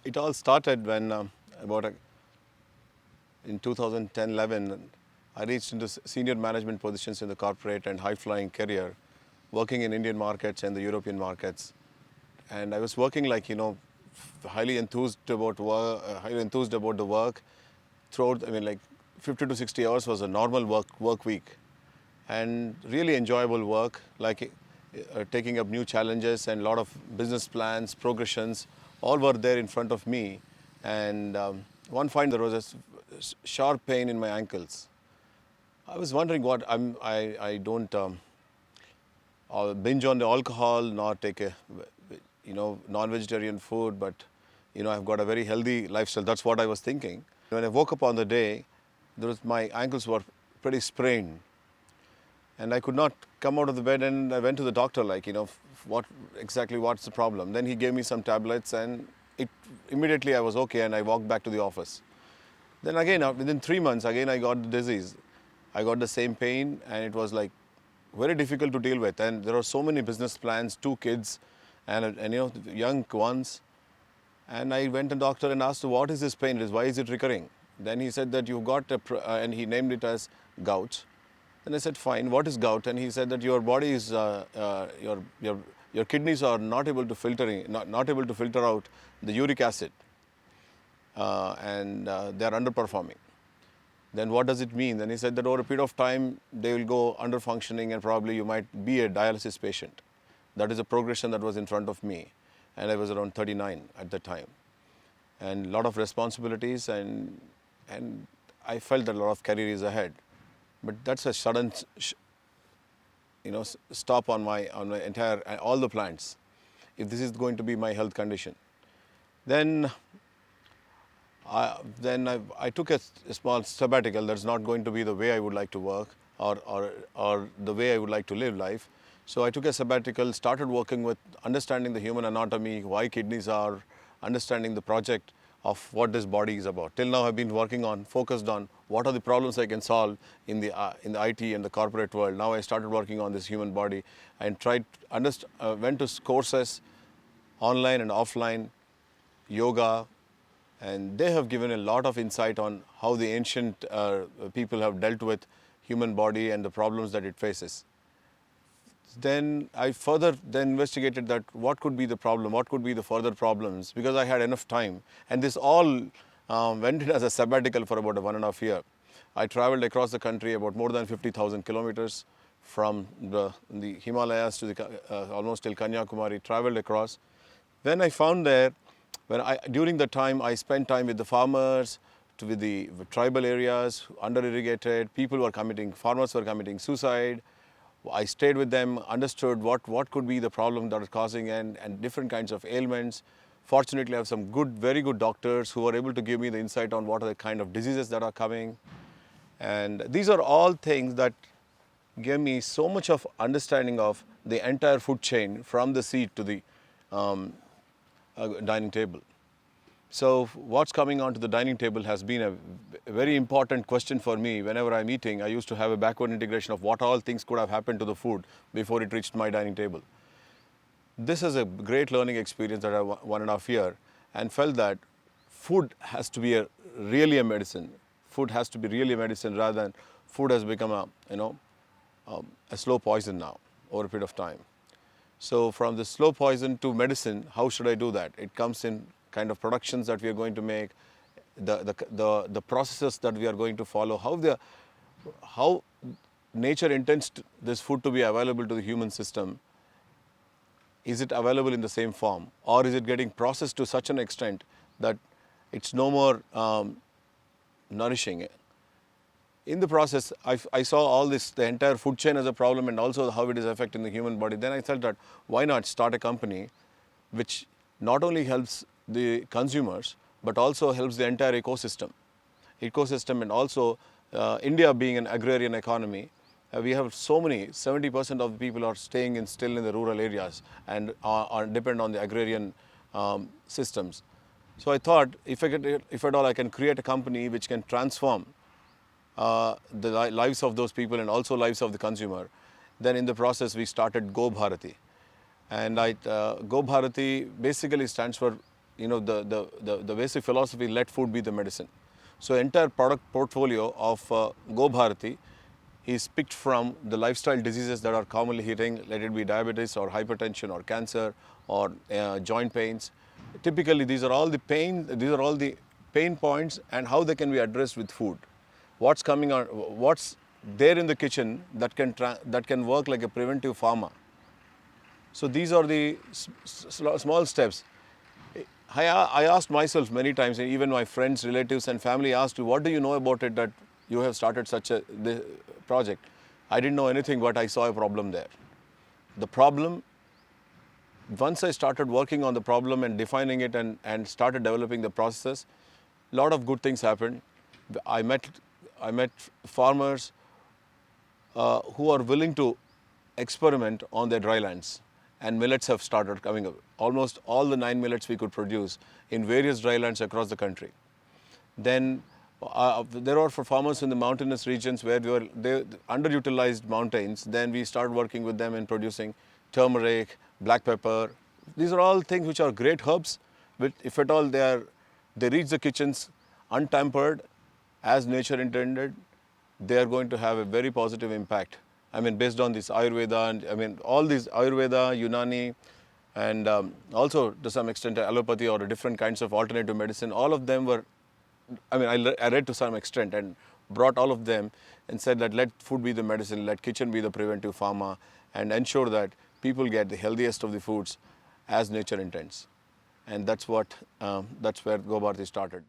It all started when in 2010-11, I reached into senior management positions in the corporate and high-flying career, working in Indian markets and the European markets. And I was working highly enthused about the work. Throughout, 50 to 60 hours was a normal work week, and really enjoyable work, taking up new challenges and a lot of business plans, progressions, all were there in front of me. And one fine there was a sharp pain in my ankles. I was wondering what I don't binge on the alcohol, not take a non-vegetarian food, but I've got a very healthy lifestyle. That's what I was thinking. When I woke up on the day, my ankles were pretty sprained, and I could not come out of the bed. And I went to the doctor, what's the problem? Then he gave me some tablets, and immediately I was okay, and I walked back to the office. Then again, within 3 months, again I got the disease. I got the same pain, and it was very difficult to deal with. And there are so many business plans, 2 kids, and young ones. And I went to the doctor and asked, what is this pain? Why is it recurring? Then he said that you've got and he named it as gout. Then I said, fine, what is gout? And he said that your body is, your kidneys are not able to filter out the uric acid, and they are underperforming. Then what does it mean? Then he said that over a period of time, they will go under functioning, and probably you might be a dialysis patient. That is a progression that was in front of me. And I was around 39 at the time. And a lot of responsibilities, and I felt that a lot of career is ahead. But that's a sudden stop on my entire, all the plans, if this is going to be my health condition. Then I took a small sabbatical. That's not going to be the way I would like to work, or the way I would like to live life. So I took a sabbatical, started working with understanding the human anatomy, why kidneys are, understanding the project of what this body is about. Till now I've been focused on what are the problems I can solve in the IT and the corporate world. Now I started working on this human body and went to courses, online and offline, yoga, and they have given a lot of insight on how the ancient people have dealt with human body and the problems that it faces. Then I further investigated that what could be the problem, what could be the further problems, because I had enough time. And this all went in as a sabbatical for about 1.5 years. I traveled across the country about more than 50,000 kilometers from the Himalayas to almost till Kanyakumari, traveled across. Then I found there, during the time I spent time with the farmers, with the tribal areas, under-irrigated, farmers were committing suicide. I stayed with them, understood what could be the problem that is causing and different kinds of ailments. Fortunately, I have some very good doctors who are able to give me the insight on what are the kind of diseases that are coming. And these are all things that gave me so much of understanding of the entire food chain from the seed to the dining table. So what's coming onto the dining table has been a very important question for me. Whenever I'm eating, I used to have a backward integration of what all things could have happened to the food before it reached my dining table. This is a great learning experience that I 1.5 years, and felt that food has to be really a medicine. Food has to be really a medicine, rather than food has become a slow poison now over a period of time. So from the slow poison to medicine, how should I do that? It comes in kind of productions that we are going to make, the processes that we are going to follow, how nature intends this food to be available to the human system. Is it available in the same form, or is it getting processed to such an extent that it's no more nourishing? In the process, I saw all this, the entire food chain as a problem, and also how it is affecting the human body. Then I thought that why not start a company which not only helps the consumers, but also helps the entire ecosystem. And also India being an agrarian economy, we have so many, 70% of the people are staying still in the rural areas and are depend on the agrarian systems. So I thought, if at all I can create a company which can transform the lives of those people and also lives of the consumer, then in the process we started Bhaarati. And Bhaarati basically stands for the basic philosophy, let food be the medicine. So entire product portfolio of Go Bhaarati is picked from the lifestyle diseases that are commonly hitting, let it be diabetes or hypertension or cancer or joint pains. Typically, these are all the pain points and how they can be addressed with food. What's coming on, what's there in the kitchen that can work like a preventive pharma. So these are the small steps. I asked myself many times, and even my friends, relatives, and family asked me, "What do you know about it that you have started such a project?" I didn't know anything, but I saw a problem there. The problem, once I started working on the problem and defining it and started developing the processes, a lot of good things happened. I met farmers who are willing to experiment on their dry lands, and millets have started coming up. Almost all the 9 millets we could produce in various dry lands across the country. Then there are for farmers in the mountainous regions where they underutilized mountains. Then we started working with them in producing turmeric, black pepper. These are all things which are great herbs, but if at all they reach the kitchens untampered, as nature intended, they are going to have a very positive impact. I mean, based on this Ayurveda, and I mean, all these Ayurveda, Unani, and also to some extent allopathy or different kinds of alternative medicine, all of them were, I mean, I read to some extent and brought all of them and said that let food be the medicine, let kitchen be the preventive pharma, and ensure that people get the healthiest of the foods as nature intends. And that's where Go Bhaarati started.